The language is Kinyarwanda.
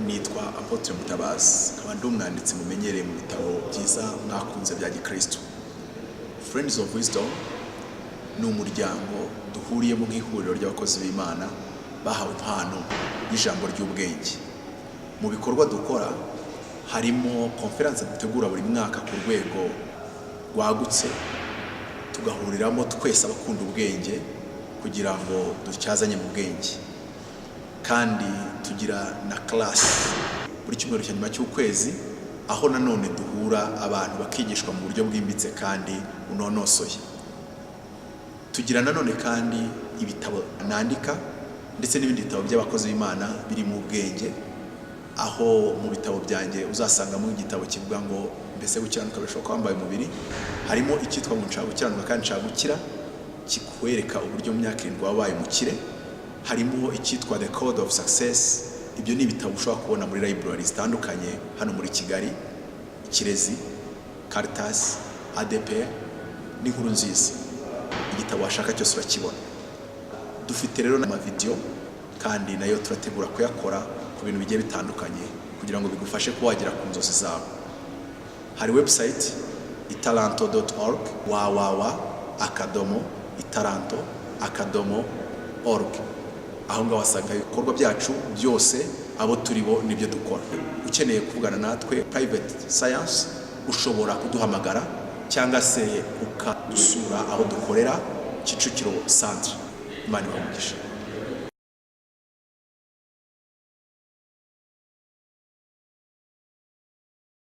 nitwa Apotre Mutabazi, nkaba ndi umwanditsi mumenyereye mu bitabo byiza mwakunze bya Gikristo. Friends of Wisdom ni umuryango duhuriyemo nk'ihuriro ry'abakozi b'Imana bahawe impano y'ijambo ry'ubwenge. Mu bikorwa dukora harimo conference dutegura buri mwaka ku rwego rwagutse, tugahuriramo twese abakunda ubwenge kugira ngo ducyazanye mu bwenge. Kandi tugira na class buri cyumweru cya nyuma cy'ukwezi, aho nanone duhura abantu bakigishwa mu buryo bwimbitse kandi bunonosoye. Tugira nanone kandi ibitabo nandika ndetse n'ibindi bitabo by'abakozi b'Imana biri mu bwenge, aho mu bitabo byanjye uzasangamo igitabo kivuga ngo mbese gukiranuka birashoboka kwambaye umubiri, harimo icyitwa ngo nshaka gukiranuka kandi nshaka gukira, kikwereka uburyo mu myaka 7 wabaye umukire. Harimo icyitwa The Code of Success. Ibyo ni ibitabo ushobora kubona muri library zitandukanye hano muri Kigali, Kirezi, Caritas, ADPR n'inkuru nziza. Igitabo washaka cyose urakibona. Dufite rero n'ama video kandi nayo turategura kuyakora ku bintu bigiye bitandukanye kugira ngo bigufashe kuwagera ku nzozi zawe. Hari website italanto.org, www.italanto.org. Aho ngaho wasanga ibikorwa byacu byose, abo turibo n'ibyo dukora. Ukeneye kuvugana natwe private science, ushobora kuduhamagara cyangwa se ukadusura aho dukorera Kicukiro Centre. Imana ibahe umugisha.